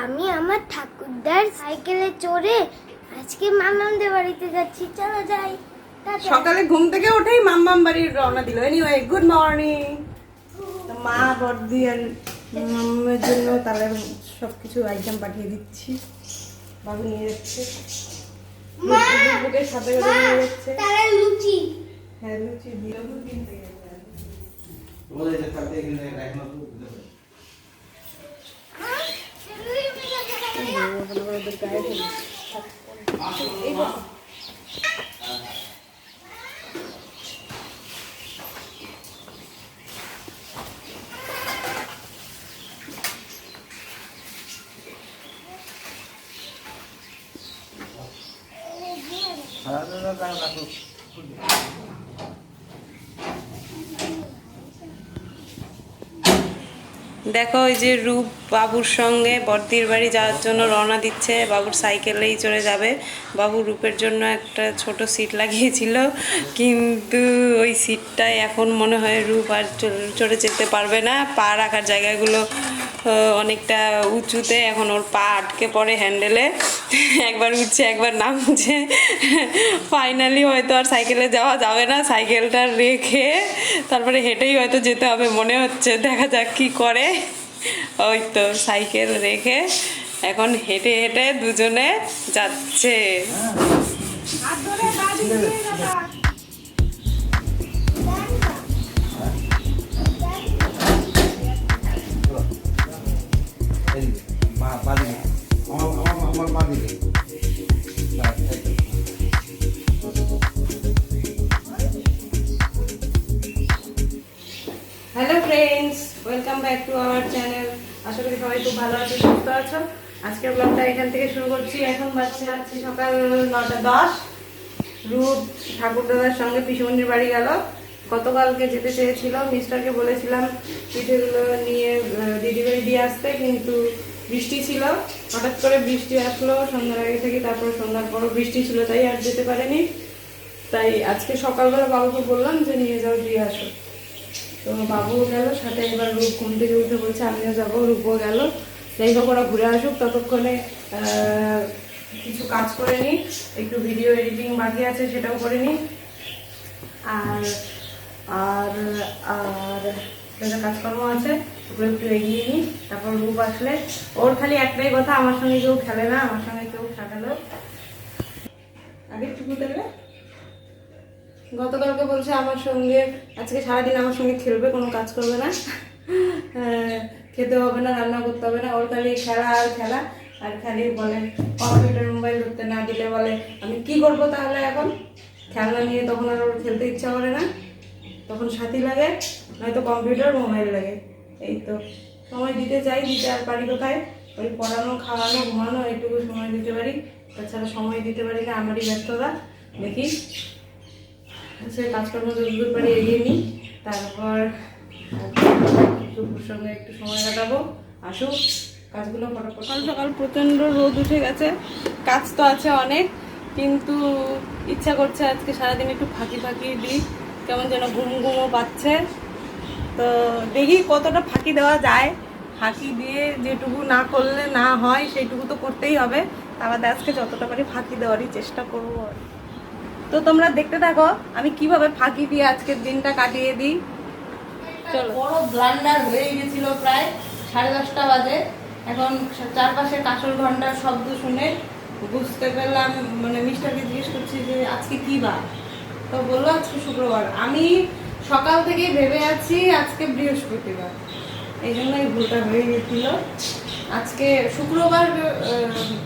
আমি আমার ঠাকুরদার সাইকেলে চড়ে আজকে মামামদের বাড়িতে যাচ্ছি। চলো যাই। সকালে ঘুম থেকে উঠেই মাম্মাম বাড়ির রওনা দিল। Anyway good morning. মা বর্দি আর মাম্মার জন্য তাহলে সবকিছু আইটেম পাঠিয়ে দিচ্ছি। বাবু নিয়ে যাচ্ছে, সাথে করে নিয়ে যাচ্ছে। লুচি, হ্যাঁ লুচি দিয়ে কিনতে গেছে। দেখো ওই যে রূপ বাবুর সঙ্গে বর্দির বাড়ি যাওয়ার জন্য রওনা দিচ্ছে। বাবুর সাইকেলেই চড়ে যাবে। বাবু রূপের জন্য একটা ছোট সিট লাগিয়েছিল, কিন্তু ওই সিটটায় এখন মনে হয় রূপ আর চড়ে যেতে পারবে না। পা রাখার জায়গাগুলো অনেকটা উঁচুতে, এখন ওর পা আটকে পড়ে হ্যান্ডেলে, একবার উঠছে একবার নামছে। ফাইনালি হয়তো আর সাইকেলে যাওয়া যাবে না, সাইকেলটা রেখে তারপরে হেঁটেই হয়তো যেতে হবে মনে হচ্ছে। দেখা যাক কি করে। ওই তো সাইকেল রেখে এখন হেঁটে হেঁটে দুজনে যাচ্ছে। Hello friends, welcome back to our channel. আশা করি সবাই খুব ভালো আছো, সুস্থ আছো। আজকের ব্লগটা এখান থেকে শুরু করছি। এখন বাজছে সকাল 9:10। রূপ ঠাকুরদাদার সঙ্গে পিসুমনির বাড়ি গেল। গতকালকে যেতে চেয়েছিল, মিস্টারকে বলেছিলাম পিঠেগুলো নিয়ে দিদিবাড়ি দিয়ে আসতে, কিন্তু বৃষ্টি ছিল। হঠাৎ করে বৃষ্টি আসলো সন্ধ্যার আগে থেকে, তারপর সন্ধ্যার পরও বৃষ্টি ছিল, তাই আর যেতে পারেনি। তাই আজকে সকালবেলা বাবুকে বললাম যে নিয়ে যাও, দিয়ে আসো। তো বাবুও গেল সাথে। এবার রূপ ঘুম থেকে উঠে বলছে আমিও যাবো, রূপও গেল। যাই হোক, ওরা ঘুরে আসুক, ততক্ষণে কিছু কাজ করে নিই। একটু ভিডিও এডিটিং বাকি আছে, সেটাও করে নিই। আর আর আর যা কাজকর্ম আছে ওগুলো একটু এগিয়ে নিই। তারপর রূপ আসলে ওর খালি একটাই কথা, আমার সঙ্গে কেউ খেলে না, আমার সঙ্গে কেউ খেলো। আগে একটু দেবে। গতকালকে বলছে আমার সঙ্গে আজকে সারাদিন আমার সঙ্গে খেলবে, কোনো কাজ করবে না, খেতে হবে না, রান্না করতে হবে না। ওর খালি খেলা আর খেলা। আর খালি বলে কম্পিউটার মোবাইল ধরতে না দিলে বলে আমি কি করবো তাহলে। এখন খেলনা নিয়ে তখন আর ওর খেলতে ইচ্ছা করে না, তখন সাথী লাগে, নয়তো কম্পিউটার মোবাইল লাগে। এই তো সময় দিতে চাই, দিতে আর পারি কোথায়? ওই পড়ানো, খাওয়ানো, ঘুমানো এইটুকু সময় দিতে পারি, তাছাড়া সময় দিতে পারি না। আমারই ব্যস্ততা। দেখি সে কাজকর্ম যতদূর পারি এগিয়ে নিই, তারপর দুপুর সঙ্গে একটু সময় কাটাবো। আসুক, কাজগুলো ফটাফট। সকাল সকাল প্রচণ্ড রোদ উঠে গেছে, কাজ তো আছে অনেক, কিন্তু ইচ্ছা করছে আজকে সারাদিন একটু ফাঁকি ফাঁকি দিই। কেমন যেন ঘুম ঘুমও পাচ্ছে। তো দেখি কতটা ফাঁকি দেওয়া যায়। ফাঁকি দিয়ে যেটুকু না করলে না হয় সেইটুকু তো করতেই হবে। তারপর আজকে যতটা পারি ফাঁকি দেওয়ারই চেষ্টা করবো। তো তোমরা দেখতে থাকো আমি কিভাবে ফাঁকি দিয়ে আজকের দিনটা কাটিয়ে দিই। চলো। বড় ব্লান্ডার হয়ে গেছিল, প্রায় 10:30 বাজে। এখন চারপাশে কাঁসর ঘন্টার শব্দ শুনে বুঝতে পারলাম, মানে মিস্টারকে জিজ্ঞেস করছি যে আজকে কি বার। তো বললো আজকে শুক্রবার। আমি সকাল থেকেই ভেবে আছি আজকে বৃহস্পতিবার, এই জন্য এই ভুলটা হয়ে গেছিল। আজকে শুক্রবার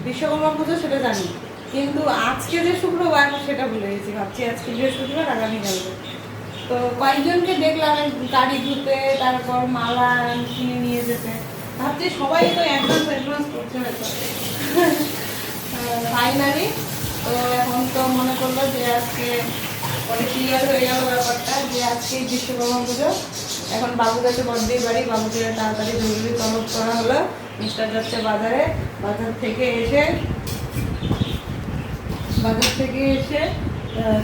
বিশ্বকর্মা পুজো সেটা জানি, কিন্তু আজকে যে শুক্রবার সেটা ভুলে গেছি। ভাবছি আজকে বৃহস্পতিবার, আগামীকাল। তো কয়েকজনকে দেখলাম গাড়ি ধুতে, তারপর মালা কিনে নিয়ে যেতে। ভাবছি সবাই তো অ্যাডভান্স করছে হয়তো। ফাইনালি তো এখন তো মনে করলো যে আজকে পরে ক্লিয়ার হয়ে গেল ব্যাপারটা, যে আজকেই বিশ্বকর্মা পুজো। এখন বাবু গেছে বর্দির বাড়ি, বাবুকে তাড়াতাড়ি জরুরি তলব করা হলো। মিস্টার যাচ্ছে বাজারে, বাজার থেকে এসে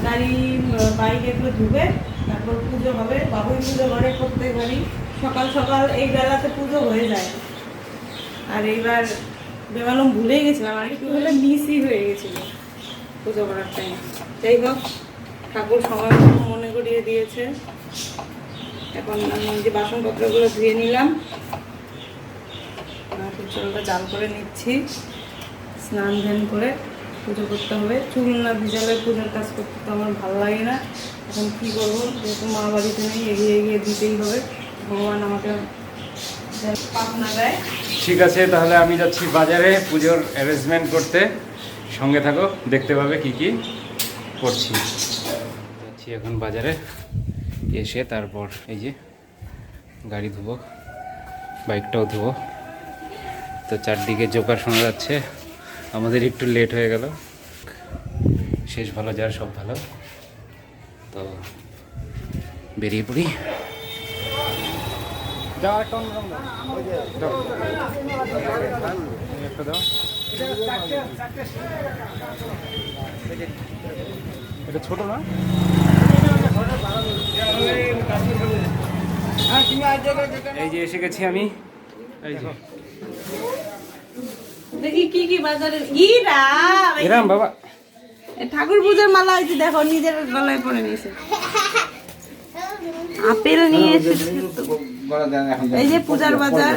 গাড়ি বাইক এগুলো ধুবে, তারপর পুজো হবে। বাবুই পুজো করে প্রত্যেকবারই সকাল সকাল এই বেলাতে পুজো হয়ে যায়। আর এইবার বেমালুম ভুলেই গেছিলাম, আর একটু হলে মিসই হয়ে গেছিলো পুজো করার টাইম। যাই হোক, ঠাকুর সময় মতো মনে করিয়ে দিয়েছে। এখন আমি যে বাসনপত্রগুলো ধুয়ে নিলাম, জলটা জাল করে নিচ্ছি। স্নান ধ্যান করে পুজো করতে হবে। চুল না ভিজালে পুজোর কাজ করতে তো আমার ভালো লাগে না। এখন কী করবো, যেহেতু মা বাড়িতে নেই, এগিয়ে এগিয়ে দিতেই হবে। ভগবান আমাকে পাপ না দেয়। ঠিক আছে, তাহলে আমি যাচ্ছি বাজারে পুজোর অ্যারেঞ্জমেন্ট করতে। সঙ্গে থাকো, দেখতে পাবে কি কি করছি। যাচ্ছি এখন বাজারে, এসে তারপর এই যে গাড়ি ধুবো, বাইকটাও ধুবো। তো চারদিকে জোকার শোনা যাচ্ছে, আমাদের একটু লেট হয়ে গেল। শেষ ভালো যার সব ভালো, তো বেরিয়ে পড়ি। দাও একটা অন্য রঙ দাও, দাও একটা দাও। এটা ছোট না? এই যে এসে গেছি আমি, এই যে দেখি কি কি বাজারে এরাম বাবা ঠাকুর পূজার মালা হয়েছে, দেখো নিজের গলায় পরে নিয়েছে। আপেল নিয়ে এসেছে, এই যে পূজার বাজার,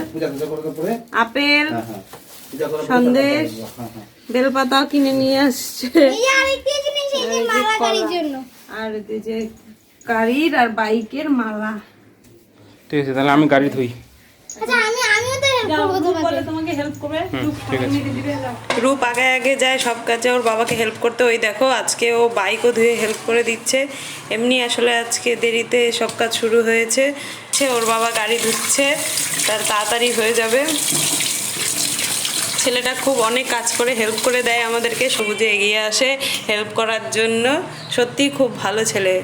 আপেল, সন্দেশ, বেলপাতাও কিনে নিয়ে আসছে, আর এই যে গাড়ির আর বাইকের মালা। ঠিক আছে, তাহলে আমি গাড়ি ধুই। তোমাকে হেল্প করবে, ঠিক আছে। রূপ আগে আগে যায় সব কাজে ওর বাবাকে হেল্প করতে। ওই দেখো আজকে ও বাইকও ধুয়ে হেল্প করে দিচ্ছে। এমনি আসলে আজকে দেরিতে সব কাজ শুরু হয়েছে। ওর বাবা গাড়ি ধুচ্ছে, তার তাড়াতাড়ি হয়ে যাবে। ছেলেটা খুব অনেক কাজ করে হেল্প করে দেয় আমাদেরকে, সবুজে এগিয়ে আসে হেল্প করার জন্য। সত্যি খুব ভালো ছেলে,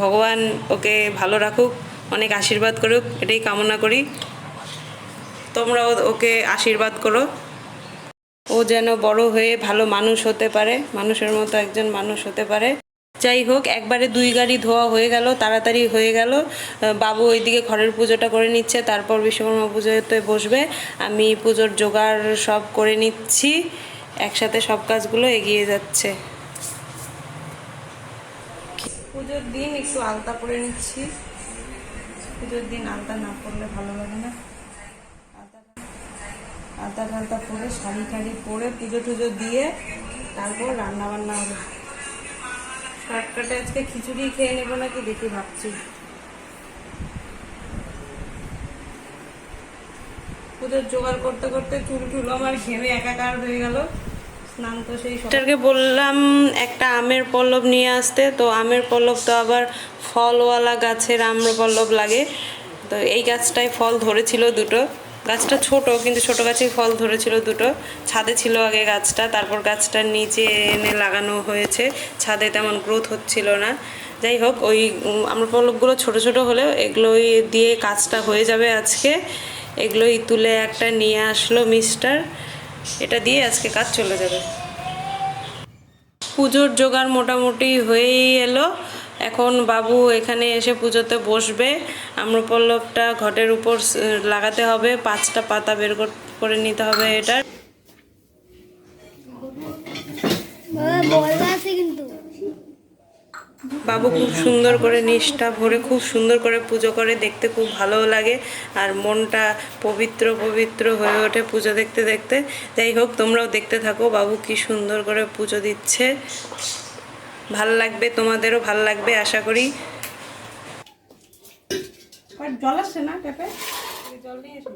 ভগবান ওকে ভালো রাখুক, অনেক আশীর্বাদ করুক, এটাই কামনা করি। তোমরাও ওকে আশীর্বাদ করো, ও যেন বড় হয়ে ভালো মানুষ হতে পারে, মানুষের মতো একজন মানুষ হতে পারে। যাই হোক, একবারে 2 গাড়ি ধোয়া হয়ে গেল, তাড়াতাড়ি হয়ে গেল। বাবু ওইদিকে ঘরের পুজোটা করে নিচ্ছে, তারপর বিশ্বকর্মা পুজোতে বসবে। আমি পুজোর জোগাড় সব করে নিচ্ছি, একসাথে সব কাজগুলো এগিয়ে যাচ্ছে। পুজোর দিন একটু আলতা পরে নিচ্ছি, পুজোর দিন আলতা না পরলে ভালো লাগে না। আলতা টালতা পরে শাড়ি টাড়ি পরে পুজো টুজো দিয়ে তারপর রান্না বান্না হবে। শর্টকাটে আজকে খিচুড়ি খেয়ে নেবো নাকি দেখি ভাবছি। পুজোর জোগাড় করতে করতে চুল টুল আমার ঘেমে একাকার হয়ে গেল। স্নান তো সেই সবটাকে বললাম একটা আমের পল্লব নিয়ে আসতে, তো আমের পল্লব তো আবার ফলওয়ালা গাছের আম্রপল্লব লাগে। তো এই গাছটায় ফল ধরেছিল 2টো, গাছটা ছোট কিন্তু ছোট গাছেই ফল ধরেছিল 2টো। ছাদে ছিল আগে গাছটা, তারপর গাছটার নিচে এনে লাগানো হয়েছে, ছাদে তেমন গ্রোথ হচ্ছিল না। যাই হোক, ওই আম্রপল্লবগুলো ছোট ছোট হলেও এগুলোই দিয়ে কাজটা হয়ে যাবে আজকে। এগুলোই তুলে একটা নিয়ে আসলো মিস্টার, এটা দিয়ে আজকে কাজ চলে যাবে। পুজোর জোগাড় মোটামুটি হয়েই এলো। এখন বাবু এখানে এসে পুজোতে বসবে। আম্রপল্লবটা ঘটের উপর লাগাতে হবে, 5টা পাতা বের করে নিতে হবে এটার। বাবু খুব সুন্দর করে নিষ্ঠা ভরে খুব সুন্দর করে পুজো করে, দেখতে খুব ভালো লাগে আর মনটা পবিত্র পবিত্র হয়ে ওঠে পুজো দেখতে দেখতে। যাই হোক, তোমরাও দেখতে থাকো বাবু কি সুন্দর করে পুজো দিচ্ছে, ভাল লাগবে, তোমাদেরও ভাল লাগবে আশা করি। জল আসছে না ট্যাপে, জল নিয়ে এসে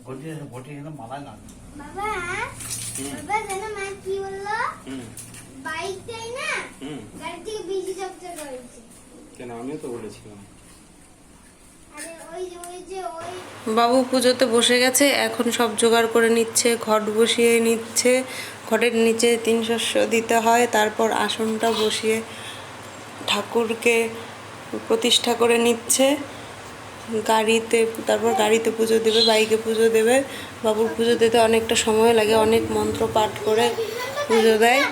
বটি এখানে মালায় না বাবা বাবা জানো মা কি বললো বাইকটাই না গাড়ি থেকে বেশি চকচক করেছে। কেন আমিও তো বলেছিলাম। আরে ওই বাবু পুজোতে বসে গেছে, এখন সব জোগাড় করে নিচ্ছে, ঘট বসিয়ে নিচ্ছে, ঘটের নিচে 3 শস্য দিতে হয়, তারপর আসনটা বসিয়ে ঠাকুরকে প্রতিষ্ঠা করে নিচ্ছে, গাড়িতে তারপর গাড়িতে পুজো দেবে, বাইকে পুজো দেবে। বাবুর পুজো দিতে অনেকটা সময় লাগে, অনেক মন্ত্র পাঠ করে পুজো দেয়।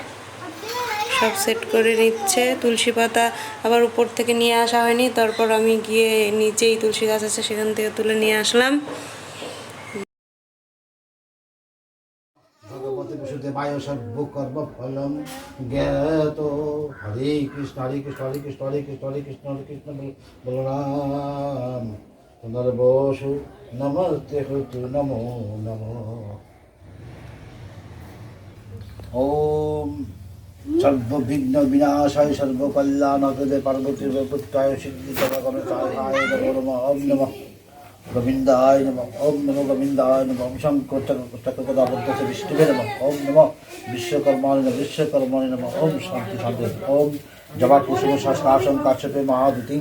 সব সেট করে নিচ্ছে, তুলসী পাতা আবার উপর থেকে নিয়ে আসা হয়নি, তারপর আমি গিয়ে নিচেই তুলসী গাছ আছে সেখান থেকে তুলে নিয়ে আসলাম। ভগবতী বিশুদ্ধেবায় সর্বকর্ম ফলম জ্ঞাত। হরে কৃষ্ণ হরে কৃষ্ণ হরে কৃষ্ণ হরে কৃষ্ণ হরে কৃষ্ণ হরে কৃষ্ণ বলরাম পুনর্বসু নমস্তে হতু নমো নমো। ওম সর্ববিঘ্ন বিনাশায় সর্বকল্যাণকৃতে পার্বতী পুত্রায় সিদ্ধিতমগণে সাহায় নমো নমঃ। ওম নমঃ গোবিন্দায় নমঃ। ওম নমো গোবিন্দায় নমঃ। ওম শঙ্কর চক্রগদাবদ্ধ বিষ্ণুবে নমঃ। ওম নমঃ বিশ্বকর্মাণি নমঃ বিশ্বকর্মাণি নমঃ। ওম শান্তি শান্তি। ওম জবা কুসুম শাসন কাশ্যপে মহাদুতিং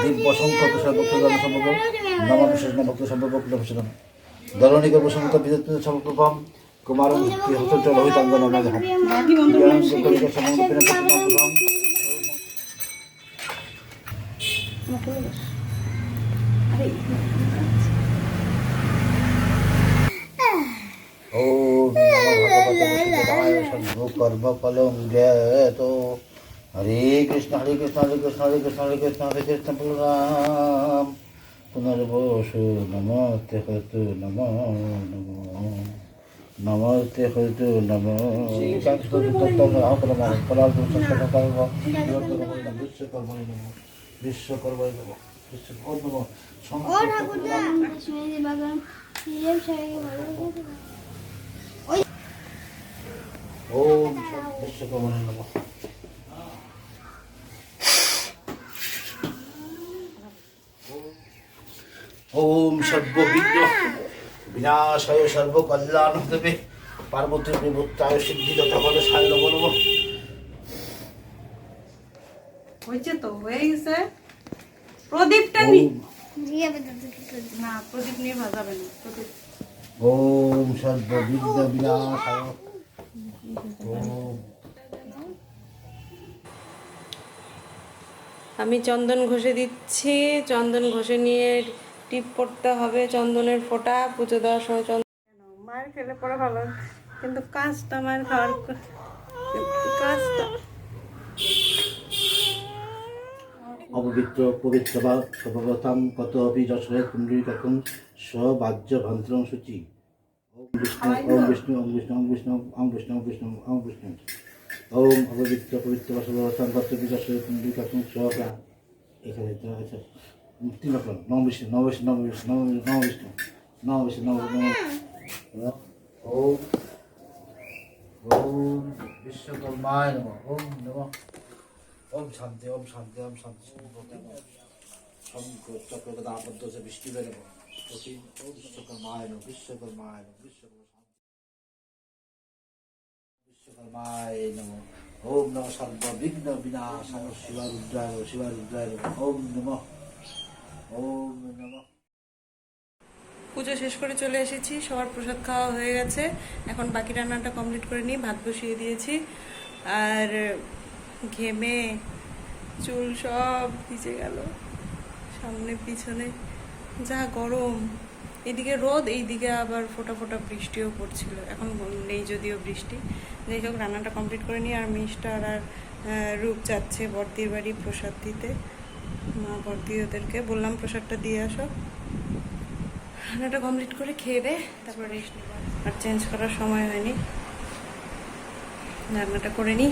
দিব্য সংখ্যক সর্বক্ষণ সম্ভব নম বিশেষ ভক্ত সম্ভব দলনিক বসন্ত বিদ্যুৎ সম্ভবম কুমার হত লোহিতাঙ্গ নম ওম সর্বকর্ম ফলং জ্ঞাত। হরে কৃষ্ণ হরে কৃষ্ণ হরে কৃষ্ণ হরে কৃষ্ণ হরে কৃষ্ণ হরে কৃষ্ণ বলরাম পুনর্বসু নমস্তে হতু নমো নমো নমস্তে হতু নমো। বিশ্বকর্মায় নমঃ বিশ্বকর্মায় নমঃ বিশ্বকর্মায় নমঃ। ও ঠাকুরদা শুনে বাবা সিরিয়াল শাড়ি ভালো লাগে। ওম বিশ্বকর্মায় নমঃ। ওম সর্ববিঘ্ন বিনাশায় সর্বকল্যাণকৃতে পার্বতী বিভূতায় সিদ্ধিদাতা বলে সায় নমো নমঃ। হয়েছে তো, হয়ে গেছে। প্রদীপটা নি জিয়া বেদাতে কি করবে না, প্রদীপ নিয়ে ভাজাবে না। প্রদীপ ওম সর্ববিঘ্ন বিনাশায় ওম। আমি চন্দন ঘষে দিচ্ছি, চন্দন ঘষে নিয়ে টিপ পড়তে হবে, চন্দনের ফোঁটা পুজো দেওয়ার সময়। মায়ের খেলে পরে ভালো, কিন্তু কাজটা মায়ের খাওয়ার কাজটা অপবিত্র পবিত্র বা সর্বপ্রথম কত অপি যশোরে কুণ্ডলীকং স্ববাহ্য ভন্ত্রং সূচি। ওম বিষ্ণু ওম বিষ্ণু ওম বিষ্ণু ওম বিষ্ণু ওম বিষ্ণু ওম বিষ্ণু ওম বিষ্ণু। ওম অপবিত্র পবিত্র বা সর্বপ্রথম কত অপি যশোরে কুণ্ডলীকং স্ববা। এখানে তো আছে 3 রকম নম বিষ্ণু নম বিষ্ণু নম বিষ্ণু নম বিষ্ণু নম বিষ্ণু নম বিষ্ণু। ওম ওম বিশ্বকর্মায় নমঃ। ওম নমঃ। ওম শান্তি ওম শান্তি ওম শান্তি শঙ্কর চক্রগদাবদ্ধ বিষ্ণুবে নমঃ। ওম বিশ্বকর্মায় নমঃ বিশ্বকর্মায় নমঃ বিশ্বকর্মায় নমঃ। ওম নমঃ সর্ববিঘ্ন বিনাশায় শিবারুদ্রায় শিবারুদ্রায় নমঃ। ওম নমঃ ওম নমঃ। পুজো শেষ করে চলে এসেছি, সবার প্রসাদ খাওয়া হয়ে গেছে। এখন বাকি রান্নাটা কমপ্লিট করে নিই, ভাত বসিয়ে দিয়েছি। আর ঘেমে চুল সব ভিজে গেল, সামনে পিছনে যা গরম। এদিকে রোদ, এইদিকে আবার ফোটা ফোটা বৃষ্টিও পড়ছিল। এখন নেই যদিও বৃষ্টি। যাই হোক, রান্নাটা কমপ্লিট করে নিই। আর মিস্টার আর রূপ যাচ্ছে বর্দির বাড়ি প্রসাদ দিতে। মা বর্দি ওদেরকে বললাম প্রসাদটা দিয়ে আসো। রান্নাটা কমপ্লিট করে খেয়ে দে, তারপর রেস্ট নেব। আর চেঞ্জ করার সময় হয়নি, রান্নাটা করে নিই।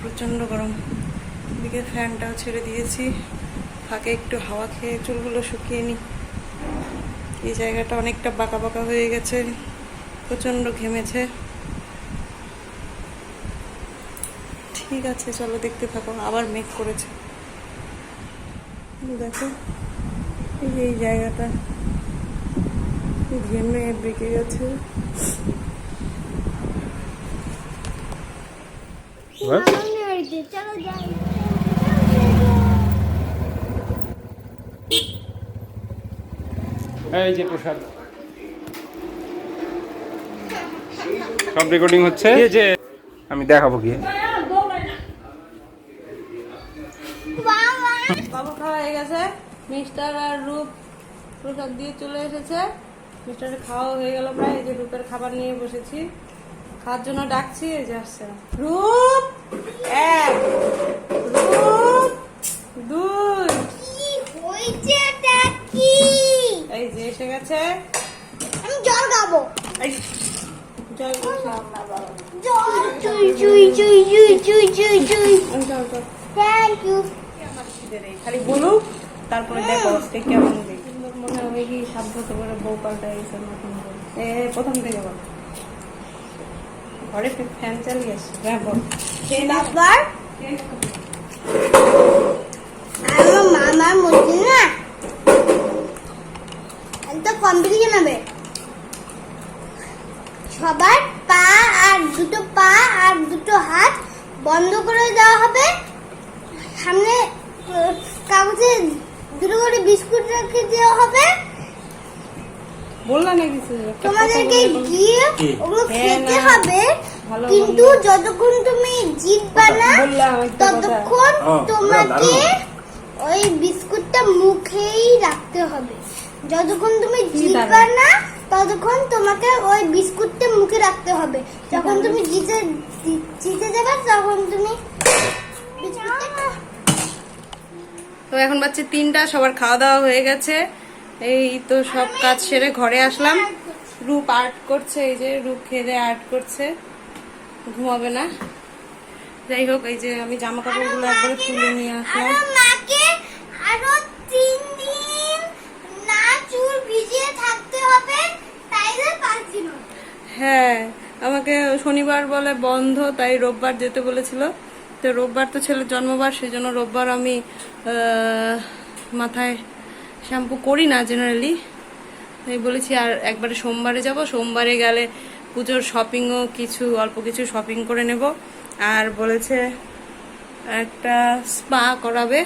প্রচণ্ড গরম। এদিকে ফ্যানটাও ছেড়ে দিয়েছি, ফাঁকে একটু হাওয়া খেয়ে চুলগুলো শুকিয়ে নিই। এই জায়গাটা অনেকটা বাঁকা বাঁকা হয়ে গেছে, প্রচণ্ড ঘেমেছে। ঠিক আছে, চলো দেখতে থাকো। আবার মেঘ করেছে, দেখো। এই যে এই জায়গাটা ঘেমে বেঁকে গেছে। মামার বাড়িতে চলো যাই। এই যে প্রসাদ, সব রেকর্ডিং হচ্ছে। এই যে আমি দেখাবো কি। বাবা বাবু খাওয়া হয়ে গেছে, মিস্টার আর রূপ প্রসাদ দিয়ে চলে এসেছে। মিস্টারের খাওয়া হয়ে গেল প্রায়। এই যে রূপের খাবার নিয়ে বসেছি, খাওয়ার জন্য ডাকছি। এই যে আসছে রূপ, এক, রূপ, দুই। কি হয়েছে এটা কি? এই যে এসে গেছে। আমি জল খাবো। এই জল জল চুই চুই চুই চুই চুই চুই চুই। জল জল থ্যাংক ইউ। খালি বলুক, তারপরে দেখো আজকে কেমন দেখি। মনে হবে কি সাধ্য করে বউ পাল্টা গেছে নতুন বউ। প্রথম থেকে বল, ঘরে ফ্যান চালিয়ে আসছে। হ্যাঁ বল। বাবার আমার মামার মধ্যে না একটা কম্পিটিশন হবে। সবার পা আর দুটো হাত বন্ধ করে দেওয়া হবে। সামনে কাগজে দুটো করে বিস্কুট রেখে দেওয়া হবে। বললা না কিছু? তোমাদেরকে গিয়ে ওগুলো হ্যাঁ, খেতে না। হবে, ভালো কিন্তু যতক্ষণ তুমি জিতবা না বললাম একটা কথা। ততক্ষণ হ্যাঁ, তোমাকে দারুণ। ওই বিস্কুটটা মুখেই রাখতে হবে। যতক্ষণ তুমি কি জিতবা দারুণ। না ততক্ষণ তোমাকে ওই বিস্কুটটা মুখে রাখতে হবে। যখন তুমি জিতে যাবে তখন তুমি বিস্কুটটা তো এখন বাচ্চা 3টা, সবার খাওয়া দাওয়া হয়ে গেছে। এই তো সব কাজ সেরে ঘরে আসলাম। রূপ আর্ট করছে, এই যে রূপ খেয়ে আর্ট করছে, ঘুমাবে না। যাই হোক, এই যে আমি জামা কাপড়গুলো একবারে তুলে নিয়ে আসলাম। আরো মাকে আরো 3 দিন না চুল ভিজিয়ে থাকতে হবে, তাইলে 5 দিন হবে। হ্যাঁ, আমাকে শনিবার বলে বন্ধ, তাই রোববার যেতে বলেছিল। তো রোববার তো ছেলের জন্মবার, সেই জন্য রোববার আমি মাথায় শ্যাম্পু করি না জেনারেলি, তাই বলেছি আর একবারে সোমবারে যাব। সোমবারে গেলে পুজোর শপিংও অল্প কিছু শপিং করে নেব। আর বলেছে একটা স্পা করাবে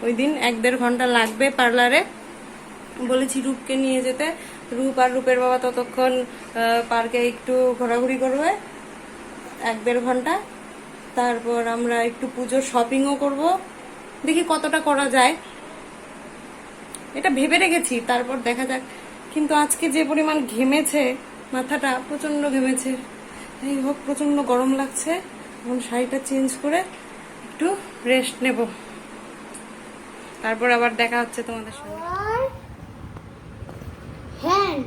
ওই দিন, 1-1.5 ঘন্টা লাগবে পার্লারে। বলেছি রূপকে নিয়ে যেতে। রূপ আর রূপের বাবা ততক্ষণ পার্কে একটু ঘোরাঘুরি করবে 1-1.5 ঘন্টা। তারপর আমরা একটু পুজোর শপিংও করব, দেখি কতটা করা যায়, এটা ভেবে রেখেছি। তারপর দেখা যাক। কিন্তু আজকে যে পরিমাণ ঘেমেছে, মাথাটা প্রচন্ড ঘেমেছে। যাই হোক, প্রচন্ড গরম লাগছে। এখন শাড়িটা চেঞ্জ করে একটু রেস্ট নেব, তারপর আবার দেখা হচ্ছে তোমাদের সঙ্গে। হ্যান্ড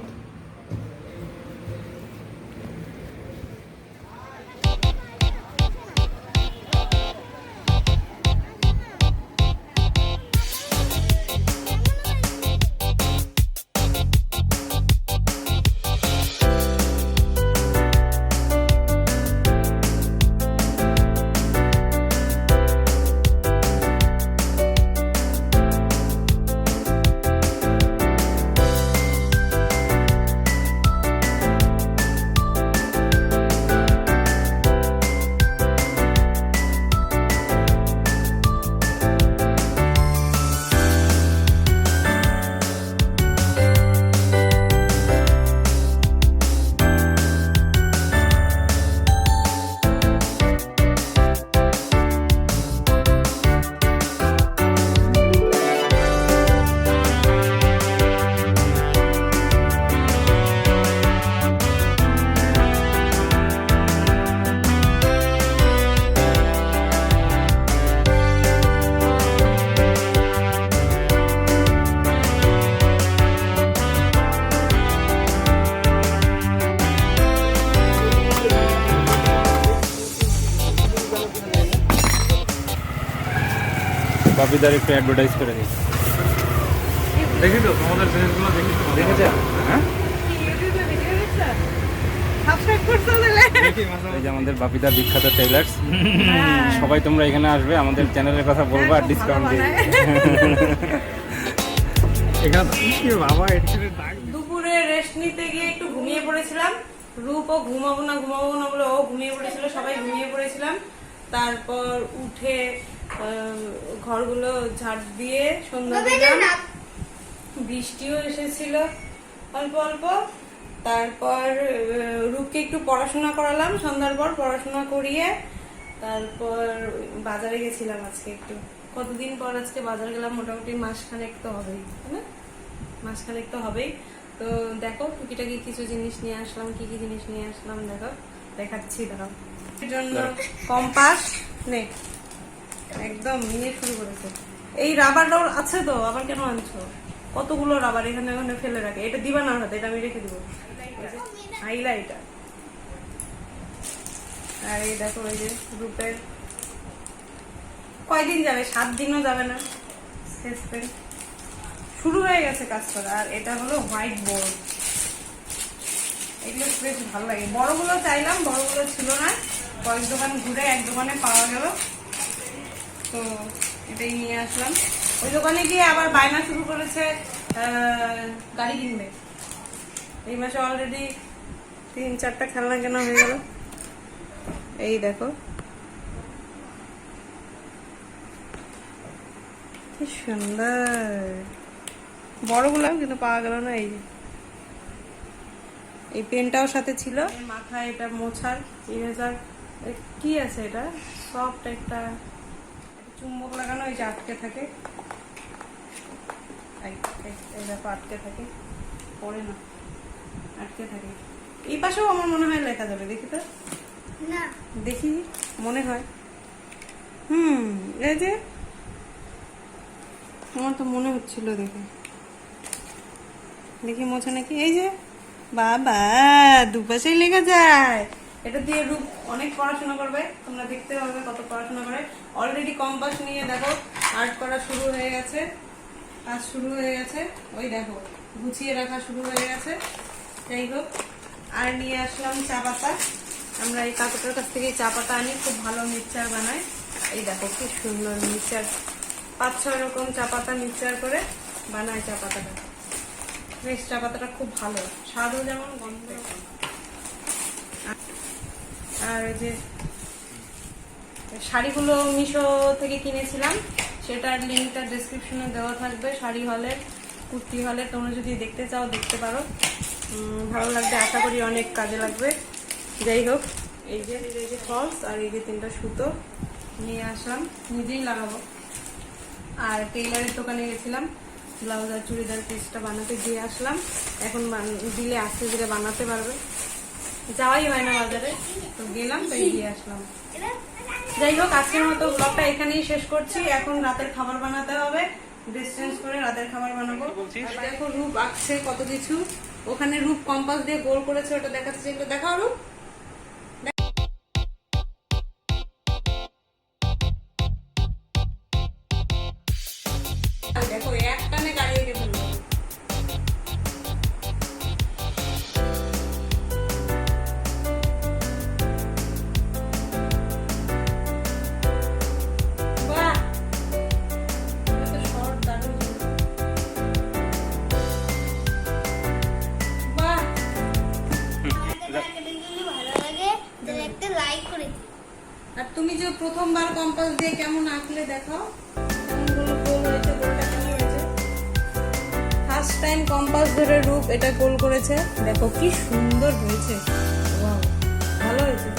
বাপিদার একটু অ্যাডভার্টাইজ করে দিই। দেখি তো তোমাদের জিনিসগুলো দেখেছে? হ্যাঁ, এই যে আমাদের বাপিদার বিখ্যাত টেইলার্স। সবাই তোমরা এখানে আসবে, আমাদের চ্যানেলের কথা বলবো আর ডিসকাউন্ট দিয়ে। বাবা এখানে ডাক দুপুরে রেস্ট নিতে গিয়ে একটু ঘুমিয়ে পড়েছিলাম। রূপও ঘুমাবো না বলে ও ঘুমিয়ে পড়েছিল, সবাই ঘুমিয়ে পড়েছিলাম। তারপর উঠে ঘরগুলো ঝাড় দিয়ে সন্ধ্যা দিলাম। বৃষ্টিও এসেছিল অল্প অল্প। তারপর রূপকে একটু পড়াশোনা করালাম, সন্ধ্যার পর পড়াশোনা করিয়ে তারপর বাজারে গেছিলাম আজকে একটু। কতদিন পর আজকে বাজার গেলাম, মোটামুটি মাসখানেক তো হবেই, তাই না? মাসখানেক তো হবেই। তো দেখো টুকিটাকি কিছু জিনিস নিয়ে আসলাম। কি কি জিনিস নিয়ে আসলাম দেখো, দেখাচ্ছি দাঁড়াও। এর জন্য কম্পাস নে, একদম নিয়ে শুরু করেছে। এই রাবার রোল আছে তো, আবার কেন আনছো? কতগুলো রাবার এখানে ওখানে ফেলে রাখে। এটা দিবা না হাতে, এটা আমি রেখে দিব। হাইলাইটার। আর এই দেখো ওই যে রূপের কয়দিন যাবে, 7 দিনও যাবে না, শেষ পেন শুরু হয়ে গেছে কাজ করা। আর এটা হলো হোয়াইট বোর্ড। এগুলো বেশ ভালো লাগে। বড়গুলো চাইলাম, বড়গুলো ছিল না। কয়েক দোকান ঘুরে এক দোকানে পাওয়া গেল, তো এটাই নিয়ে আসলাম। ওই দোকানে গিয়ে আবার বায়না শুরু করেছে গাড়ি কিনবে। এই মাসে অলরেডি 3-4টা খেলনা কেনা হয়ে গেল। এই দেখো কি সুন্দর, বড়গুলো কিন্তু পাওয়া গেল না। এই পেনটাও সাথে ছিল। মাথায় এটা মোছার ইরেজার, কি আছে এটা, সফট একটা চুম্বক লাগানো, এই যে আটকে থাকে, এই দেখো আটকে থাকে, পড়ে না, আটকে থাকে। এই পাশেও আমার মনে হয় লেখা যাবে, দেখি তো, না দেখি মনে হয়। এই যে আমার তো মনে হচ্ছিল, দেখি দেখি মোছা নাকি। এই যে বাবা, দুপাশেই লেখা যায়। এটা দিয়ে রূপ অনেক পড়াশোনা করবে, তোমরা দেখতে পাবে কত পড়াশোনা করে। অলরেডি কম্পাস নিয়ে দেখো আর্ট করা শুরু হয়ে গেছে, কাজ শুরু হয়ে গেছে। ওই দেখো গুছিয়ে রাখা শুরু হয়ে গেছে। যাই হোক, আর নিয়ে আসলাম চা পাতা। আমরা এই কাকুটার কাছ থেকে চা পাতা আনি, খুব ভালো মিক্সচার বানায়। এই দেখো কি সুন্দর মিক্সচার, 5-6 রকম চা পাতা মিক্সচার করে বানায় চা পাতাটা। বেশ, চা পাতাটা খুব ভালো, স্বাদও যেমন, গন্ধ। আর ওই যে শাড়িগুলো মিশো থেকে কিনেছিলাম, সেটার লিঙ্কটা ডেসক্রিপশনে দেওয়া থাকবে। শাড়ি হলে, কুর্তি হলে, তোমরা যদি দেখতে চাও দেখতে পারো। ভালো লাগবে, আশা করি অনেক কাজে লাগবে। যাই হোক, এই যে ফলস আর এই যে 3টা সুতো নিয়ে আসলাম, নিজেই লাগাবো। আর টেইলারের দোকানে গেছিলাম, ব্লাউজ আর চুড়িদার পিসটা বানাতে দিয়ে আসলাম। এখন দিলে আস্তে ধীরে বানাতে পারবে, যাওয়াই হয় না বাজারে, তো গেলাম, তাই দিয়ে আসলাম। যাই হোক, আজকের মতো ব্লগটা এখানেই শেষ করছি। এখন রাতের খাবার বানাতে হবে, ড্রেস চেঞ্জ করে রাতের খাবার বানাবো। দেখো রূপ আঁকছে কত কিছু, ওখানে রূপ কম্পাস দিয়ে গোল করেছে, ওটা দেখাচ্ছে, এগুলো দেখাও রূপ। দেখো এক টানে গাড়িয়ে গেছে। আর তুমি যে প্রথমবার কম্পাস দিয়ে কেমন আঁকলে দেখাও, ফার্স্ট টাইম কম্পাস ধরে রূপ এটা গোল করেছে, দেখো কি সুন্দর হয়েছে। ভালো হয়েছে।